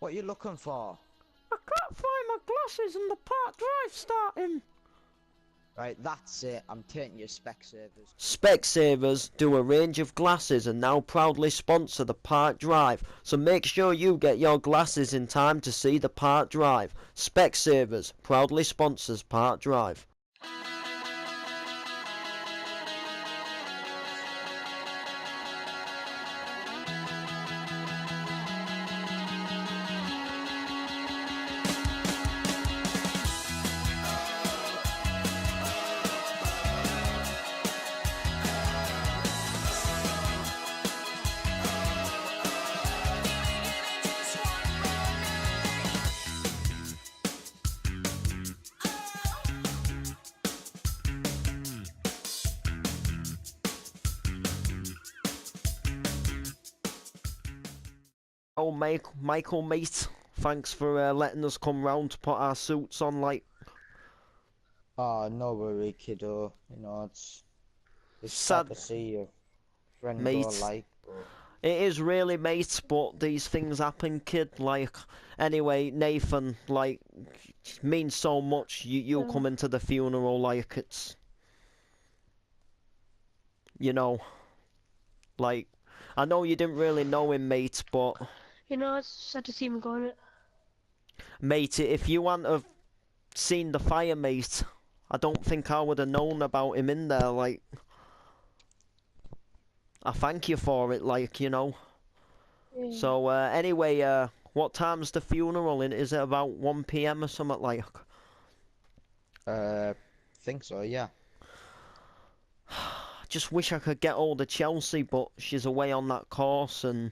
What are you looking for? I can't find my glasses and the Park Drive starting. Right, that's it. I'm taking you Specsavers. Specsavers do a range of glasses and now proudly sponsor the Park Drive, so make sure you get your glasses in time to see the Park Drive. Specsavers proudly sponsors Park Drive. Oh, Michael, mate, thanks for letting us come round to put our suits on, like. Oh, no worry, kiddo. You know, it's sad Sad, to see your friend go, mate. like, but... It is really, mate, but these things happen, kid. Like, anyway, Nathan, like, means so much. You coming to the funeral, like, it's, you know, like, I know you didn't really know him, mate, but, You know, it's sad to see him going. mate, if you hadn't have seen the fire, mate, I don't think I would have known about him in there, like, I thank you for it, like, you know. Yeah. So, anyway, what time's the funeral? Is it about 1 PM or something like? Think so, yeah. I just wish I could get hold of Chelsea, but she's away on that course and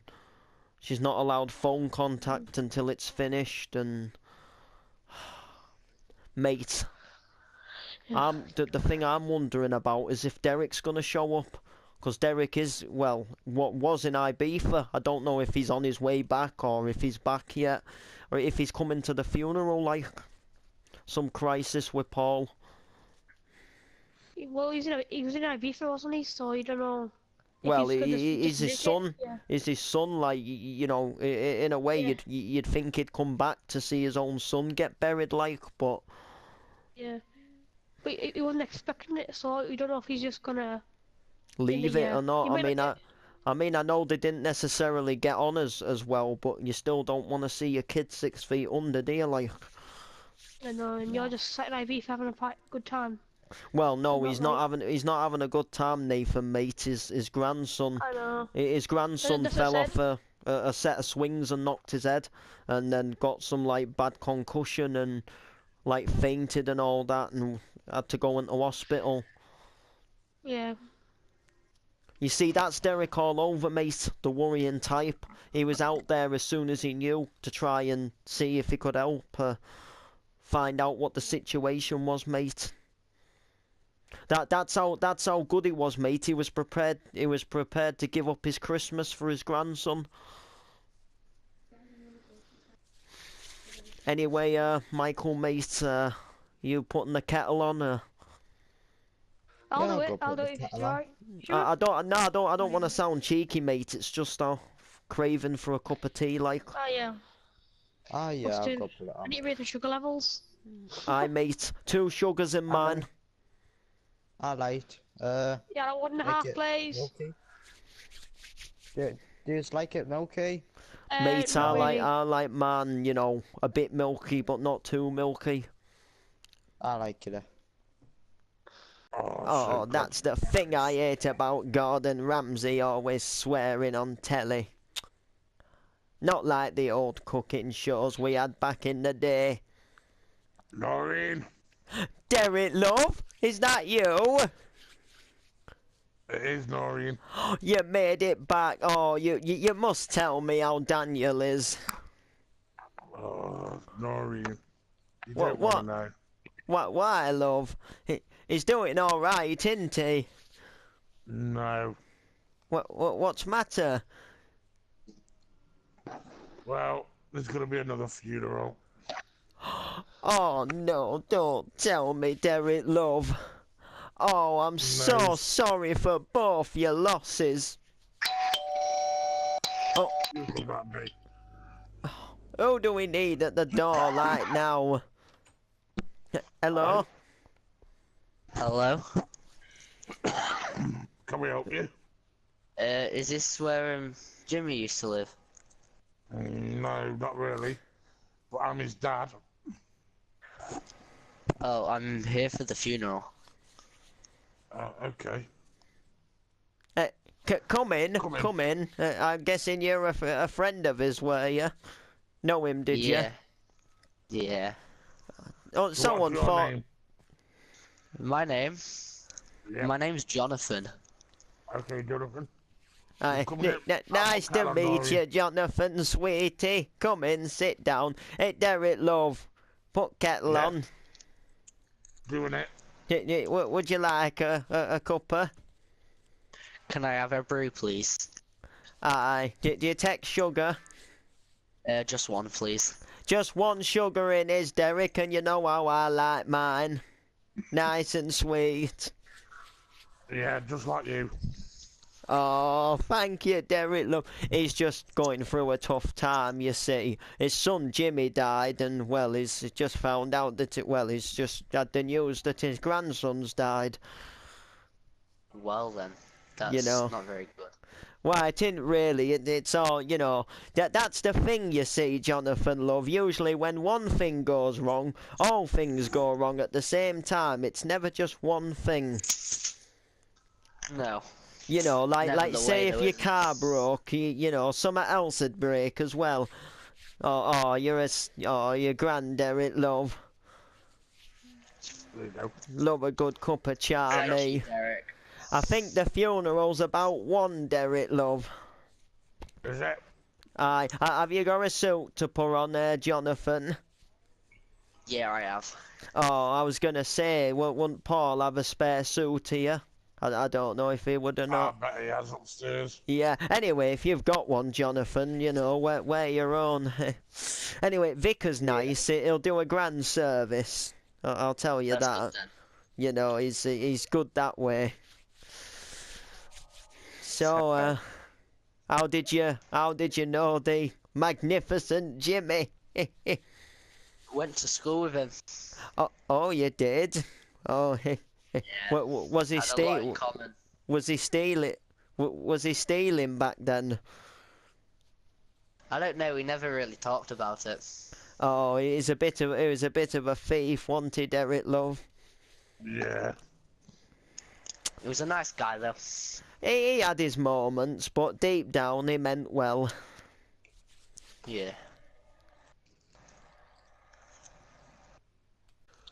she's not allowed phone contact until it's finished. And mate, Yeah. the thing I'm wondering about is if Derek's gonna show up, because Derek is, well, what was in Ibiza. I don't know if he's on his way back or if he's back yet, or if he's coming to the funeral, like some crisis with Paul. Well, he was in Ibiza, wasn't he? So you don't know. If Well, he's gonna is just his make son? it. Yeah. Is his son like, you know? In a way, Yeah. you'd think he'd come back to see his own son get buried, like, but Yeah. But he wasn't expecting it, so you don't know if he's just gonna leave it or not. He I might mean, not I mean, I know they didn't necessarily get on as well, but you still don't want to see your kid 6 feet under, do you? Like, I know, and you're just sitting in Ibiza having a good time. well, no, Not he's like- he's not having a good time, Nathan, mate. His grandson. I know. His grandson That's what I fell off a set of swings and knocked his head, and then got some like bad concussion and like fainted and all that, and had to go into hospital. Yeah. You see, that's Derek all over, mate. The worrying type. He was out there as soon as he knew to try and see if he could help find out what the situation was, mate. That's how good he was, mate. He was prepared to give up his Christmas for his grandson. Anyway, Michael, mate, you putting the kettle on? I'll Yeah, do I'll it. go I'll put do the it if it's kettle on. alright. Sure. I don't want to sound cheeky, mate. It's just craving for a cup of tea, like. Oh yeah. Ah, yeah, Let's I'll do. go put it I on. need to rate the sugar levels. Aye, mate. 2 sugars in mine. Alright, Yeah, 1.5, like it please. milky? Do you just like it milky? Mate, Not really. I like mine, you know, a bit milky, but not too milky. I like it. Oh, that's the thing I hate about Gordon Ramsay always swearing on telly. Not like the old cooking shows we had back in the day. Noreen, Derek, love, is that you? it is Noreen. You made it back. Oh, you must tell me how Daniel is. Oh, Noreen. You What- don't what? want to know. Why, love? He's doing all right, isn't he? No. What's matter? Well, there's going to be another funeral. Oh no, don't tell me, Derek, love. Oh, I'm so No. sorry for both your losses. Oh, You come at me. Who do we need at the door right now? Hello? Hello? Can we help you? Is this where Jimmy used to live? No, not really. But I'm his dad. Oh, I'm here for the funeral. Okay. Come in, Come in. come in. I'm guessing you're a friend of his, were you? Know him, did you? Yeah. Yeah. Oh, What's someone your thought. name? My name? Yeah. My name's Jonathan. Okay, Jonathan. Aye, Come here. nice to Callum, meet Dory. you, Jonathan, sweetie. Come in, sit down. Hey, Derek, love. Put kettle Yeah. on. Doing it. Would you like a cuppa? Can I have a brew, please? Aye. Do you take sugar? Just one, please. Just one sugar in his, Derek, and you know how I like mine. Nice and sweet. Yeah, just like you. Oh, thank you, Derek. Look, he's just going through a tough time, you see. His son Jimmy died, and, well, he's just found out that he's just had the news that his grandson's died. Well then, that's You know. not very good. Why, it isn't really. It's all, that's the thing, you see, Jonathan, love. Usually when one thing goes wrong, all things go wrong at the same time. It's never just one thing. No. Like Never the say way, if though, your is it? car broke, something else would break as well. You're grand, Derek, love. There you go. Love a good cup of char, Thank you, me. Derek. I think the funeral's about 1, Derek, love. Is it? Aye. Have you got a suit to put on there, Jonathan? Yeah, I have. Oh, I was gonna say, wouldn't Paul have a spare suit here? I don't know if he would or I not. bet he has upstairs. Yeah, anyway, if you've got one, Jonathan, wear your own. Anyway, Vicar's nice, he'll do a grand service. I'll tell you That's that. good then. He's good that way. So, how did you know the magnificent Jimmy? Went to school with him. Oh, you did? Oh, was he Had a lot in stealing? common. Was he stealing? Was he stealing back then? I don't know, we never really talked about it. Oh, he was a bit of a thief, wasn't he, Derek, love? Yeah. He was a nice guy though. He had his moments, but deep down he meant well. Yeah.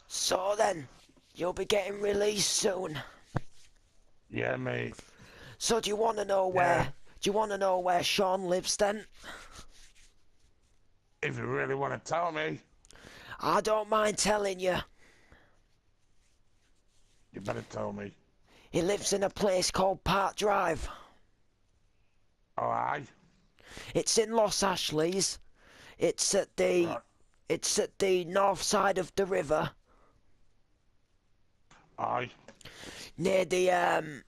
So then, you'll be getting released soon. Yeah, mate. So do you want to know where? Do you want to know where Sean lives then? If you really want to tell me, I don't mind telling you. you better tell me. He lives in a place called Park Drive. Oh, aye? It's in Los Ashleys. It's at the Right. It's at the north side of the river, Aye. near the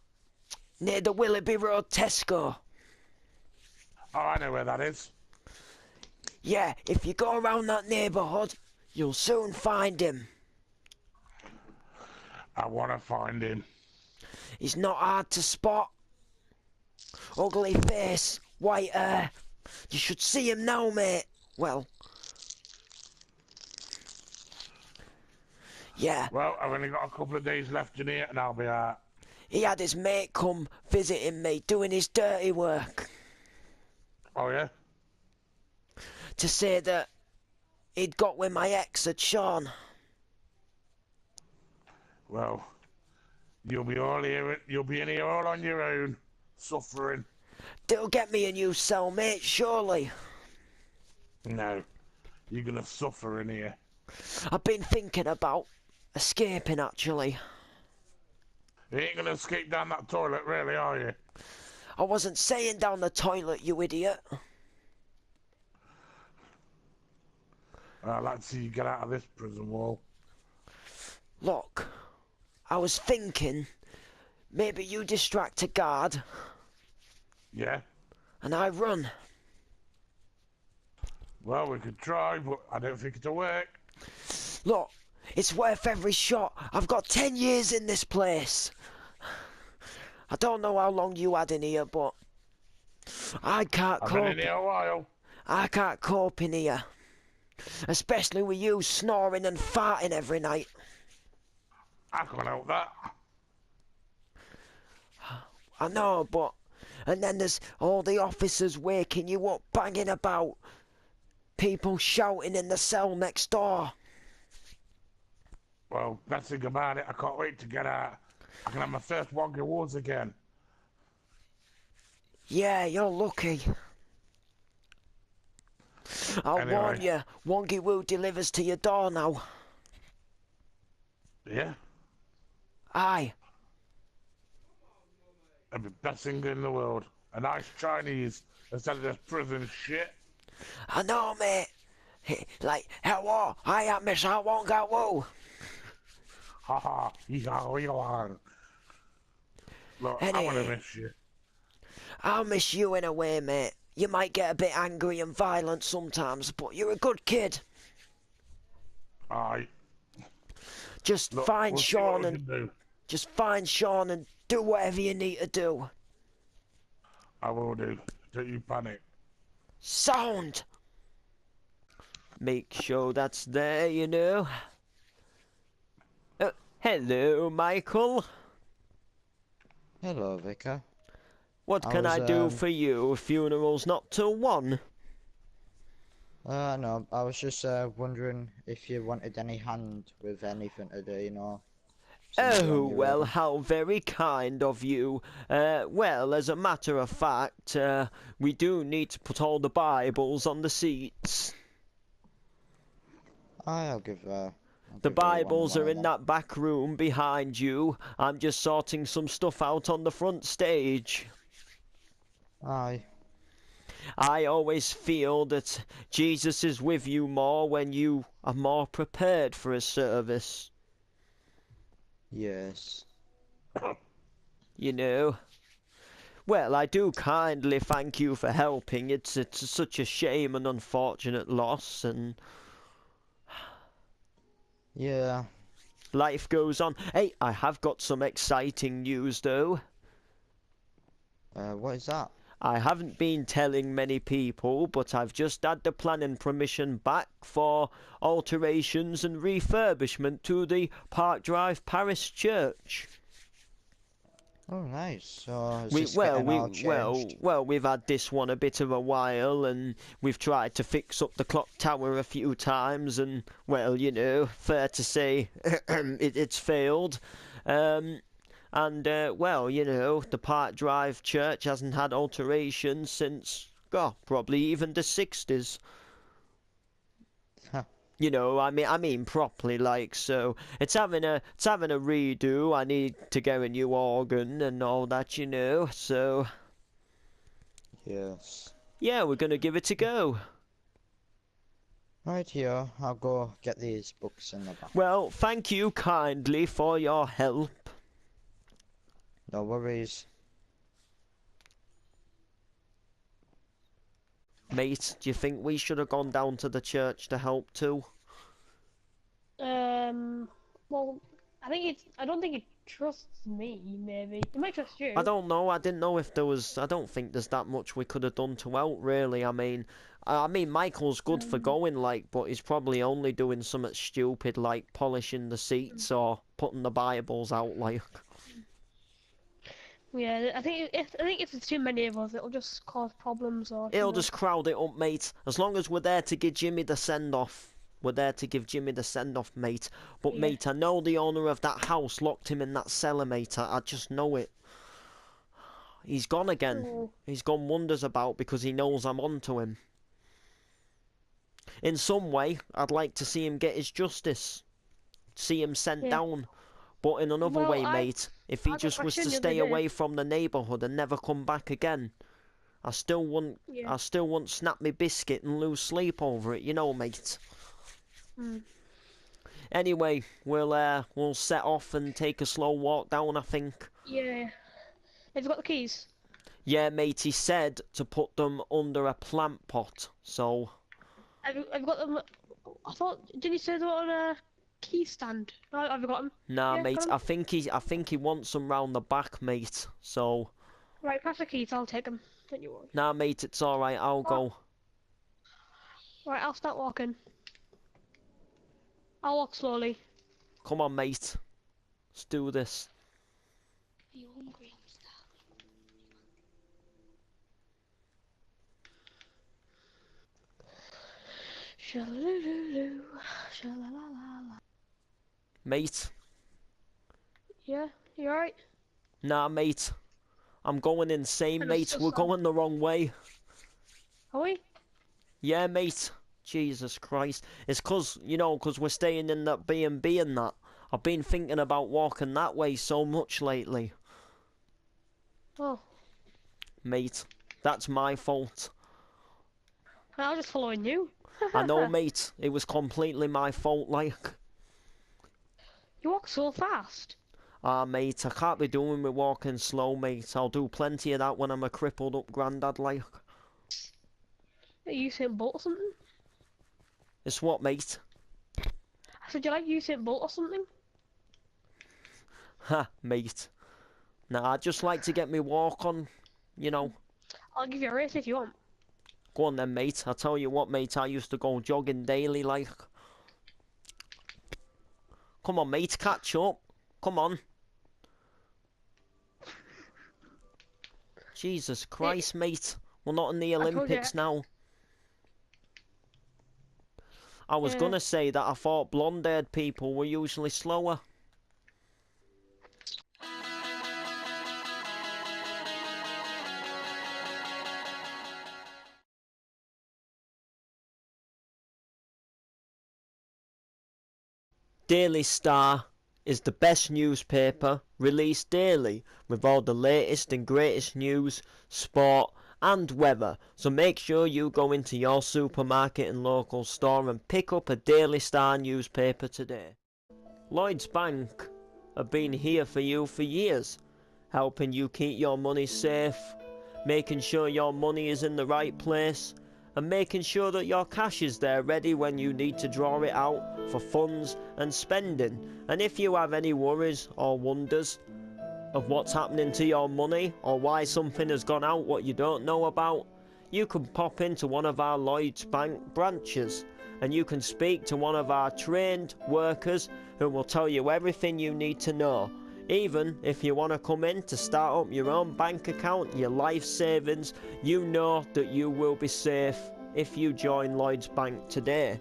Willoughby Road Tesco. Oh, I know where that is. Yeah, if you go around that neighbourhood, you'll soon find him. I want to find him. He's not hard to spot. Ugly face, white hair. You should see him now, mate. Well, yeah, Well, I've only got a couple of days left in here and I'll be out. he had his mate come visiting me, doing his dirty work, Oh, yeah? to say that he'd got with my ex at Sean. Well, you'll be in here all on your own, suffering. They'll get me a new cell, mate, surely. No. You're going to suffer in here. I've been thinking about escaping, actually. You ain't going to escape down that toilet, really, are you? I wasn't saying down the toilet, you idiot. I'd like to see you get out of this prison wall. Look, I was thinking maybe you distract a guard Yeah? and I run. Well, we could try, but I don't think it'll work. Look, it's worth every shot. I've got 10 years in this place. I don't know how long you had in here, but I can't I've been cope. in here a while. I can't cope in here. Especially with you snoring and farting every night. I can't help that. I know, but... And then there's all the officers waking you up, banging about. People shouting in the cell next door. Well, best thing about it, I can't wait to get out. I can have my first Wonky Wars again. Yeah, you're lucky. I'll Anyway. warn you, Wonky Woo delivers to your door now. Yeah? Aye. That'd be the best thing in the world. A nice Chinese instead of this prison shit. I know, mate. Like, hello, I am Mr. Wonka Woo. Haha, yeah. Look, I want to Anyway. miss you. I'll miss you in a way, mate. You might get a bit angry and violent sometimes, but you're a good kid. Aye. Just Look, find we'll see what Sean we and can do. just find Sean and do whatever you need to do. I will do. Don't you panic. Sound. Make sure that's there, you know. Hello, Michael. Hello, Vicar. What I can I was, do for you? Funeral's not till 1. No, I was just wondering if you wanted any hand with anything to do, you know. since you're Oh, on your well, own. how very kind of you. Well, as a matter of fact, we do need to put all the Bibles on the seats. Aye, I'll give The give you Bibles one are of in them. that back room behind you. I'm just sorting some stuff out on the front stage. Aye. I always feel that Jesus is with you more when you are more prepared for a service. Yes. You know. Well, I do kindly thank you for helping. It's such a shame and unfortunate loss, and Yeah. life goes on. Hey, I have got some exciting news though. What is that? I haven't been telling many people, but I've just had the planning permission back for alterations and refurbishment to the Park Drive Parish Church. Oh, nice. So is this getting all changed? We've had this one a bit of a while, and we've tried to fix up the clock tower a few times, and well, you know, fair to say, it's failed. Well, you know, the Park Drive Church hasn't had alterations since, God, probably even the 60s. Huh. You know, I mean properly, like, so it's having a redo. I need to get a new organ and all that, you know. So Yes. yeah, we're gonna give it a go. Right here, I'll go get these books in the back. Well, thank you kindly for your help. No worries. Mate, do you think we should have gone down to the church to help too? Well, I don't think it trusts me, maybe. It might trust you. I don't know. I didn't know if there was. I don't think there's that much we could have done to help, really. I mean, Michael's good for going, like, but he's probably only doing something stupid like polishing the seats or putting the Bibles out, like. Yeah, I think if there's too many of us, it'll just cause problems or. He'll just crowd it up, mate. As long as we're there to give Jimmy the send-off. We're there to give Jimmy the send-off, mate. But, Yeah. mate, I know the owner of that house locked him in that cellar, mate. I just know it. He's gone again. Oh, He's gone wonders about because he knows I'm on to him. In some way, I'd like to see him get his justice. See him sent Yeah. down. But in another Well, way, mate, if he I got just was to questioned the other stay day. away from the neighbourhood and never come back again, I still wouldn't yeah. snap me biscuit and lose sleep over it, you know, mate. Mm. Anyway, we'll set off and take a slow walk down, I think. Yeah. Have you got the keys? Yeah, mate, he said to put them under a plant pot, so I've got them. I thought, did you say they were on a key stand? No, I've got them. Nah, Yeah, mate. got 'em. I think he wants them round the back, mate. So, Right, pass the keys. I'll take them. Don't you worry. nah, mate. It's all right. I'll go. Right, I'll start walking. I'll walk slowly. Come on, mate. Let's do this. Are you hungry? I'm starving. Shalaloo, shalalala. Mate. Yeah, you alright? Nah, mate. I'm going insane, I'm mate. so We're sorry. going the wrong way. Are we? Yeah, mate. Jesus Christ. It's 'cause, you know, 'cause we're staying in that B&B and that. I've been thinking about walking that way so much lately. Oh, Mate, that's my fault. I was just following you. I know, mate. It was completely my fault, like. You walk so fast. Ah, mate, I can't be doing with walking slow, mate. I'll do plenty of that when I'm a crippled up grandad, like. Are you Usain Bolt or something? It's what, mate? I said, you like Usain Bolt or something? Ha, mate. Nah, I just like to get me walk on, you know. I'll give you a race if you want. Go on then, mate. I tell you what, mate, I used to go jogging daily, like. Come on, mate, catch up. Come on. Jesus Christ, mate. We're not in the told you. Olympics now. I was Yeah. gonna say that I thought blonde-haired people were usually slower. Daily Star is the best newspaper released daily with all the latest and greatest news, sport and weather. So make sure you go into your supermarket and local store and pick up a Daily Star newspaper today. Lloyds Bank have been here for you for years, helping you keep your money safe, making sure your money is in the right place, and making sure that your cash is there ready when you need to draw it out for funds and spending. And if you have any worries or wonders of what's happening to your money or why something has gone out what you don't know about, you can pop into one of our Lloyds Bank branches and you can speak to one of our trained workers who will tell you everything you need to know. Even if you want to come in to start up your own bank account, your life savings, you know that you will be safe if you join Lloyds Bank today.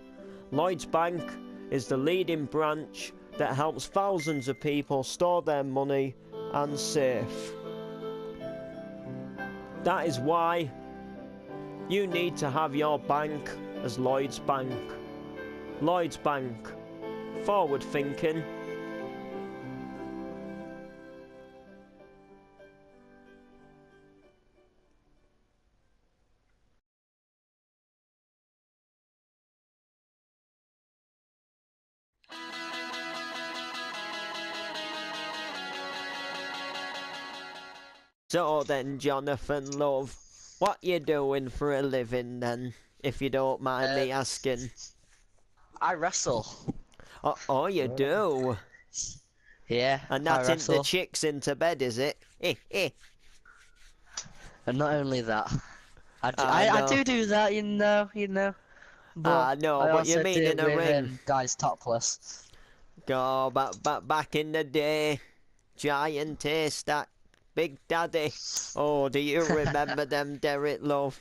Lloyds Bank is the leading branch that helps thousands of people store their money and save. That is why you need to have your bank as Lloyds Bank. Lloyds Bank. Forward thinking. So then, Jonathan, love, what you doing for a living then, if you don't mind me asking? I wrestle. Oh, you do? Yeah, And I that's in the wrestle. chicks into bed, is it? And not only that, I I know. do that, you know. But No, I but you also mean do in it a with ring. guys topless. Go back in the day, giantess, that Big Daddy. Oh, do you remember them, Derek, love?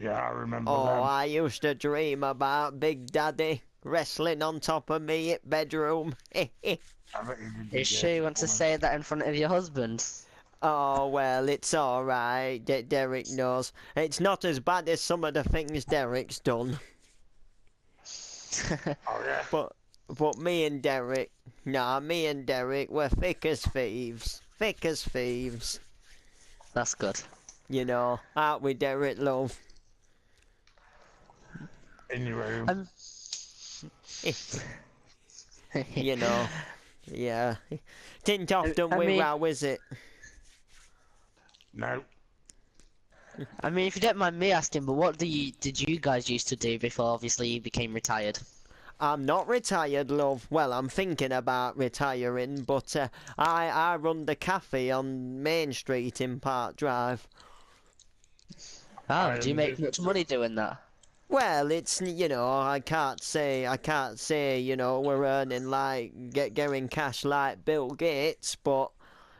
Yeah, I remember Oh, them. I used to dream about Big Daddy wrestling on top of me at bedroom. I bet you did. You sure you want to say that in front of your husband? Oh, well, it's alright, Derek knows. It's not as bad as some of the things Derek's done. Oh yeah. But me and Derek, we're thick as thieves. Thick as thieves. That's good. You know, aren't we, Derek, love? In your room. You know, yeah. Didn't often I we mean- row, is it? No. I mean, if you don't mind me asking, but what did you guys used to do before obviously you became retired? I'm not retired, love. Well, I'm thinking about retiring, but I run the cafe on Main Street in Park Drive. Oh, do you make much money doing that? Well, it's, you know, I can't say, you know, we're earning like getting cash like Bill Gates, but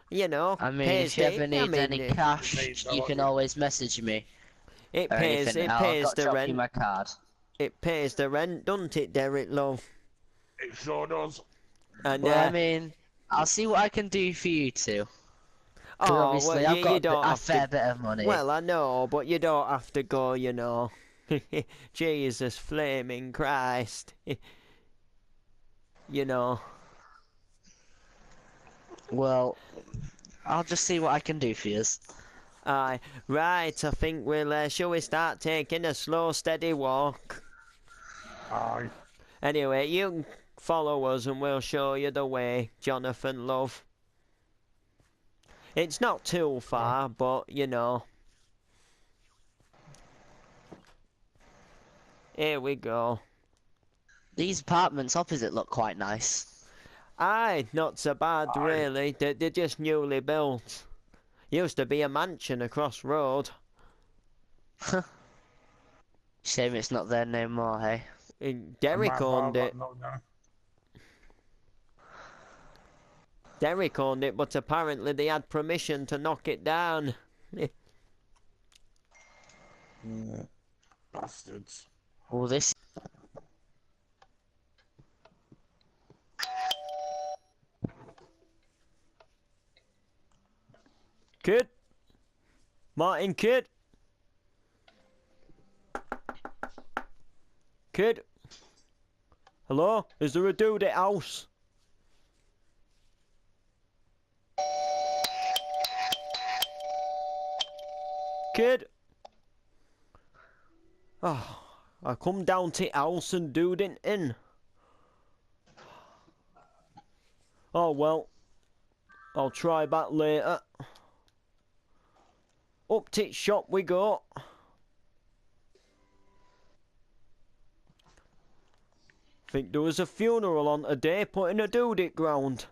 you know, I mean, pays if you ever the, I need any mean, cash, you can always message me it or pays anything. it I'll pays got the drop you rent. my card. It pays the rent, doesn't it, Derek, love? It sure does. And Well, I mean, I'll see what I can do for you two. 'Cause oh, well, obviously, I've you got don't a have fair to. bit of money. Well, I know, but you don't have to go, you know. Jesus flaming Christ. You know. Well, I'll just see what I can do for you. Aye, right, I think shall we start taking a slow, steady walk? Aye. Anyway, you can follow us and we'll show you the way, Jonathan, love. It's not too far, but, you know. Here we go. These apartments opposite look quite nice. Aye, not so bad, Aye. really. They're just newly built. Used to be a mansion across road. Shame it's not there no more, hey? Derek owned it. No. Derek owned it, but apparently they had permission to knock it down. Bastards. All this. Kid? Martin, kid? Kid? Hello? Is there a dude at house? Kid? Oh, I come down to house and dude ain't in. Oh well, I'll try back later. Up to shop we go. Think there was a funeral on today, putting a dude at ground.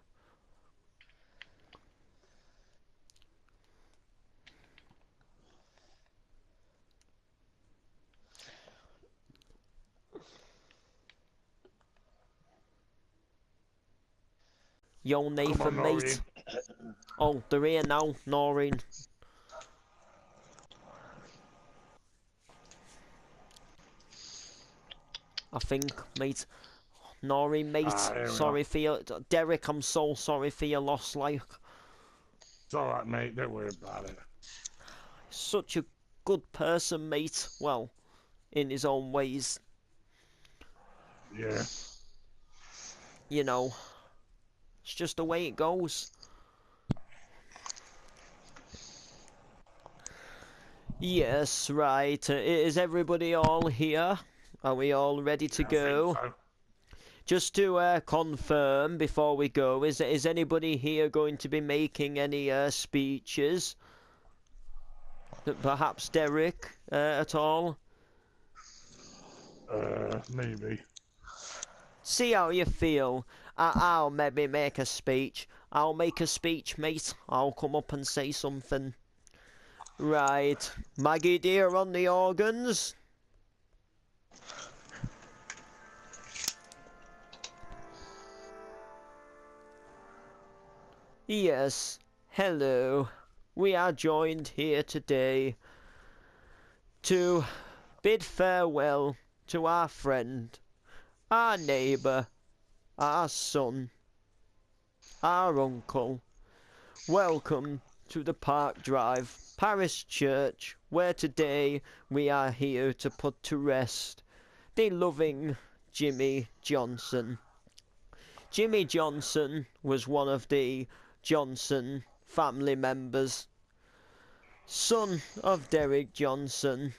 Yo, Nathan, mate. Oh, they're here now, Noreen. I think, mate. Noreen, mate. Sorry for your... Derek, I'm so sorry for your loss, like. It's alright, mate. Don't worry about it. Such a good person, mate. Well, in his own ways. Yeah. You know. It's just the way it goes. Yes, right. Is everybody all here? Are we all ready to go? I think so. Just to confirm before we go, is anybody here going to be making any speeches? Perhaps Derek at all? Maybe. See how you feel. I'll maybe make a speech. I'll make a speech, mate. I'll come up and say something. Right. Maggie dear on the organs. Yes. Hello. We are joined here today to bid farewell to our friend, our neighbour, our son, our uncle. Welcome to the Park Drive Parish Church, where today we are here to put to rest the loving Jimmy Johnson. Jimmy Johnson was one of the Johnson family members, son of Derek Johnson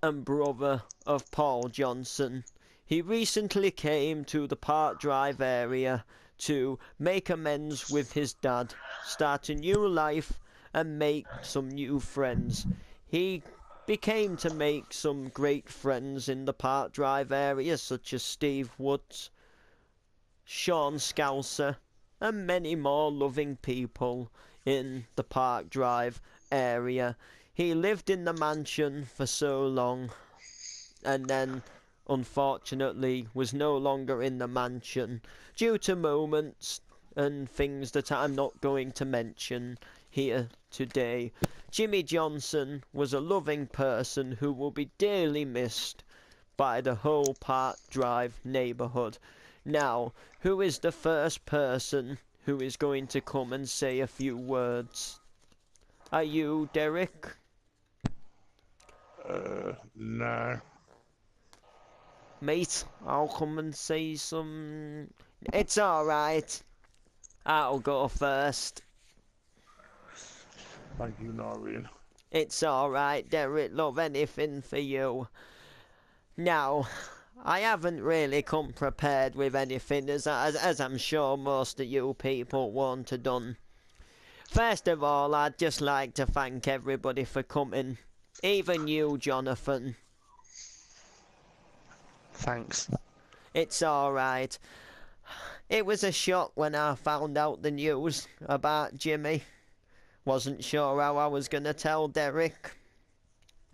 and brother of Paul Johnson. He recently came to the Park Drive area to make amends with his dad, start a new life and make some new friends. He became to make some great friends in the Park Drive area, such as Steve Woods, Sean Scouser, and many more loving people in the Park Drive area. He lived in the mansion for so long, and then unfortunately was no longer in the mansion due to moments and things that I'm not going to mention here today. Jimmy Johnson was a loving person who will be dearly missed by the whole Park Drive neighbourhood. Now, who is the first person who is going to come and say a few words? Are you, Derek? No. Mate, I'll come and say some... It's alright. I'll go first. Thank you, Noreen. It's alright, Derek, love, anything for you. Now, I haven't really come prepared with anything, as I'm sure most of you people won't have done. First of all, I'd just like to thank everybody for coming. Even you, Jonathan. Thanks. It's alright. It was a shock when I found out the news about Jimmy. Wasn't sure how I was gonna tell Derek.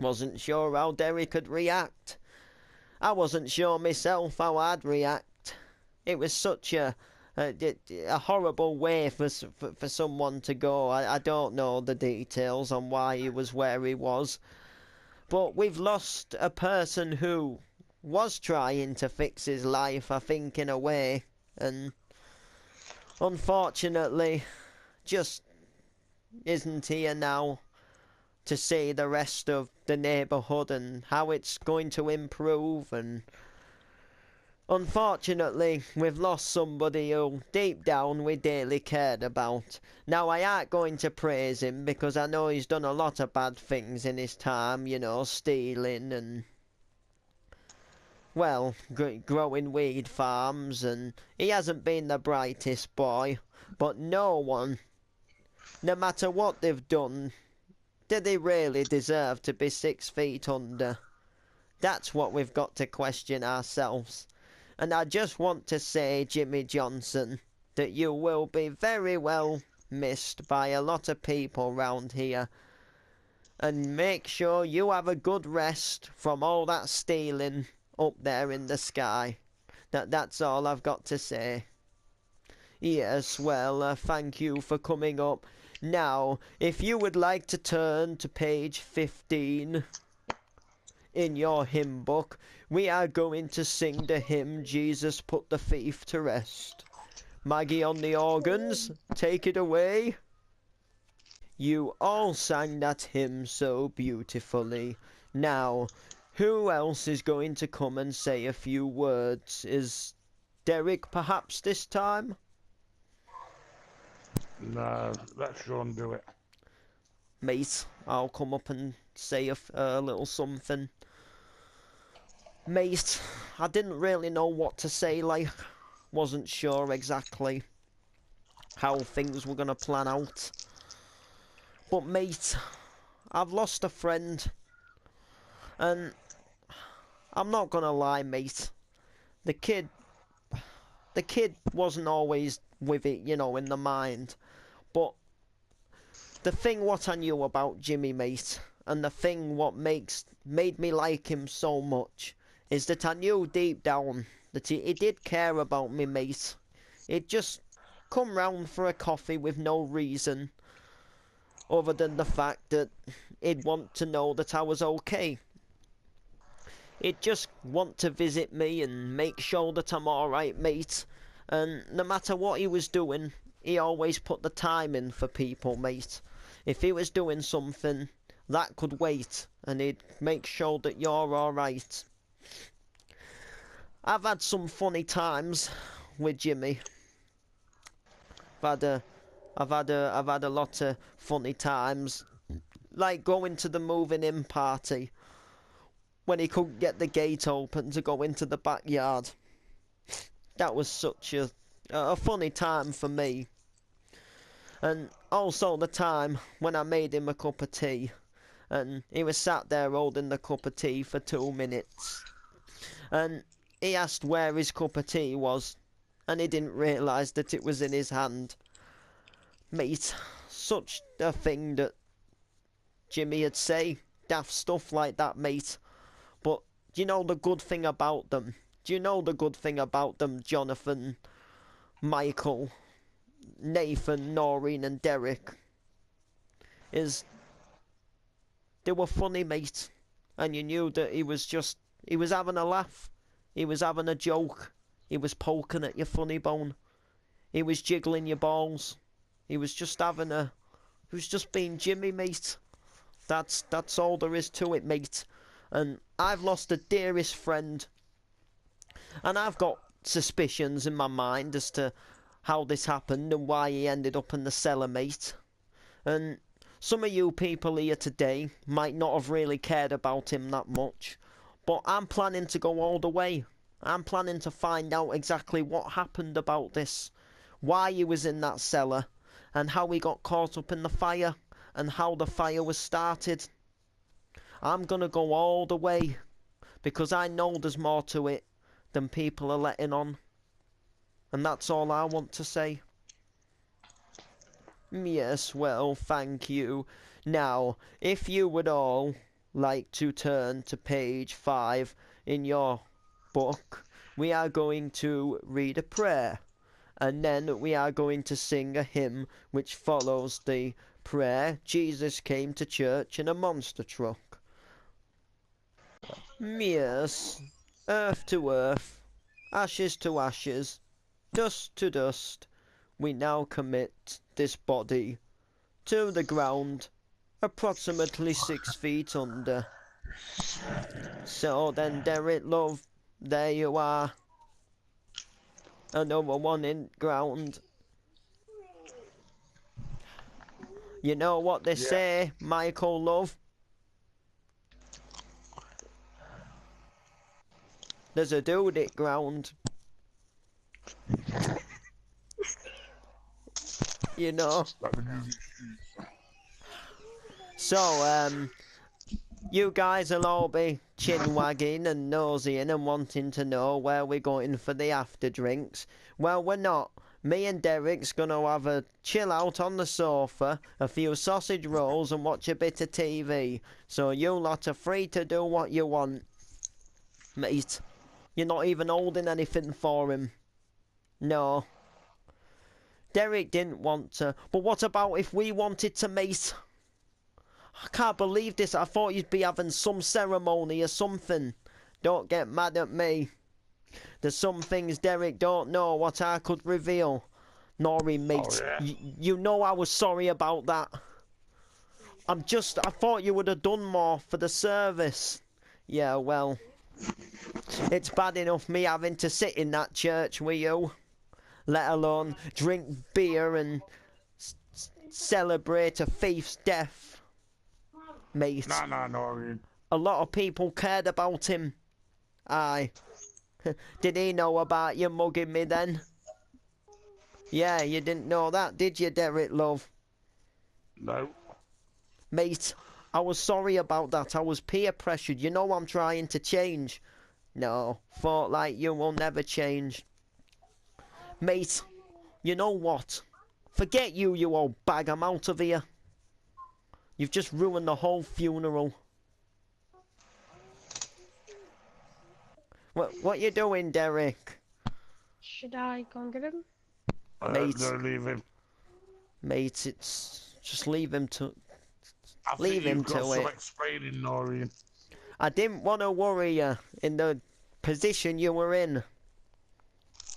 Wasn't sure how Derek would react. I wasn't sure myself how I'd react. It was such a horrible way for someone to go. I don't know the details on why he was where he was. But we've lost a person who was trying to fix his life, I think, in a way. And unfortunately, just isn't here now to see the rest of the neighbourhood and how it's going to improve. And unfortunately, we've lost somebody who deep down we dearly cared about. Now, I ain't going to praise him because I know he's done a lot of bad things in his time, you know, stealing and, well, growing weed farms, and he hasn't been the brightest boy. But no one, no matter what they've done, do they really deserve to be 6 feet under? That's what we've got to question ourselves. And I just want to say, Jimmy Johnson, that you will be very well missed by a lot of people round here. And make sure you have a good rest from all that stealing up there in the sky. That's all I've got to say. Yes, well, thank you for coming up. Now, if you would like to turn to page 15 in your hymn book, we are going to sing the hymn, Jesus Put the Thief to Rest. Maggie on the organs, take it away. You all sang that hymn so beautifully. Now, who else is going to come and say a few words? Is Derek perhaps this time? No, let Sean do it. Mate, I'll come up and say a little something. Mate, I didn't really know what to say, like, wasn't sure exactly how things were gonna plan out. But mate, I've lost a friend, and I'm not gonna lie, mate, the kid wasn't always with it, you know, in the mind. But the thing what I knew about Jimmy, mate, and the thing what made me like him so much, is that I knew deep down that he did care about me, mate. He'd just come round for a coffee with no reason, other than the fact that he'd want to know that I was okay. He'd just want to visit me and make sure that I'm alright, mate. And no matter what he was doing, he always put the time in for people, mate. If he was doing something, that could wait, and he'd make sure that you're alright. I've had some funny times with Jimmy. I've had a lot of funny times, like going to the moving in party when he couldn't get the gate open to go into the backyard. That was such a funny time for me. And also the time when I made him a cup of tea and he was sat there holding the cup of tea for 2 minutes. And he asked where his cup of tea was, and he didn't realise that it was in his hand. Mate, such a thing that Jimmy'd say, daft stuff like that, mate. But do you know the good thing about them? Do you know the good thing about them, Jonathan, Michael, Nathan, Noreen and Derek? Is they were funny, mate. And you knew that he was having a laugh. He was having a joke. He was poking at your funny bone. He was jiggling your balls. He was just being Jimmy, mate. That's all there is to it, mate. And I've lost the dearest friend. And I've got suspicions in my mind as to how this happened and why he ended up in the cellar, mate. And some of you people here today might not have really cared about him that much. But I'm planning to go all the way. I'm planning to find out exactly what happened about this. Why he was in that cellar. And how he got caught up in the fire. And how the fire was started. I'm gonna go all the way. Because I know there's more to it than people are letting on. And that's all I want to say. Yes, well, thank you. Now, if you would all like to turn to page 5 in your book, we are going to read a prayer. And then we are going to sing a hymn which follows the prayer. Jesus came to church in a monster truck. Yes, earth to earth, ashes to ashes, dust to dust, we now commit this body to the ground, approximately 6 feet under. So then, Derek, love, there you are. Another one in ground. You know what they say, Michael, love? There's a dude at ground. You know. So, you guys will all be chin wagging and nosying and wanting to know where we're going for the after drinks. Well, we're not. Me and Derek's gonna have a chill out on the sofa, a few sausage rolls and watch a bit of TV. So you lot are free to do what you want. Mate, you're not even holding anything for him. No. Derek didn't want to, but what about if we wanted to, mate? I can't believe this. I thought you'd be having some ceremony or something. Don't get mad at me. There's some things Derek don't know what I could reveal. Noreen, mate, Oh, yeah. you know I was sorry about that. I thought you would have done more for the service. Yeah, well, it's bad enough me having to sit in that church with you, let alone drink beer and celebrate a thief's death. Mate, Nah, Noreen. a lot of people cared about him. Aye. Did he know about you mugging me then? Yeah, you didn't know that, did you, Derek, love? No. Mate, I was sorry about that. I was peer pressured. You know I'm trying to change. No, thought like you will never change. Mate, you know what? Forget you, you old bag. I'm out of here. You've just ruined the whole funeral. What you doing, Derek? Should I go and get him? Mate. No, leave him. Mate, it's... just leave him to... I Leave think him you've got to some it. explaining, Noreen. I didn't want to worry you in the position you were in.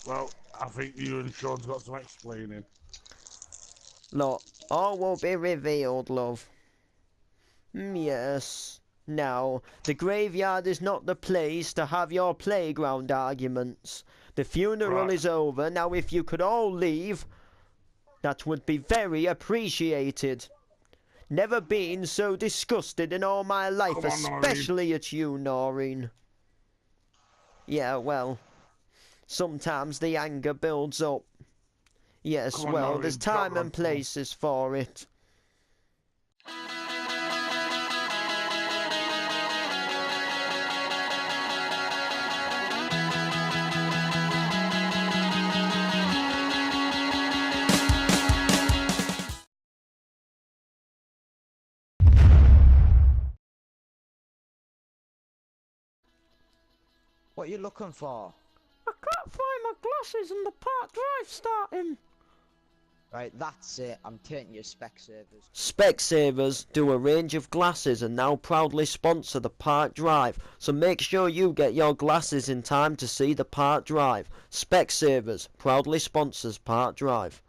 Well, I think you and Sean's got some explaining. Look, all will be revealed, love. Yes. Now, the graveyard is not the place to have your playground arguments. The funeral Right. is over. Now, if you could all leave, that would be very appreciated. Never been so disgusted in all my life, Come on, Noreen. especially at you, Noreen. Yeah, well, sometimes the anger builds up. Yes, Come on, well, Noreen, there's drop time that and phone. places for it. What are you looking for? I can't find my glasses and the Park Drive starting. Right, that's it. I'm taking your Specsavers. Specsavers do a range of glasses and now proudly sponsor the Park Drive, so make sure you get your glasses in time to see the Park Drive. Specsavers proudly sponsors Park Drive.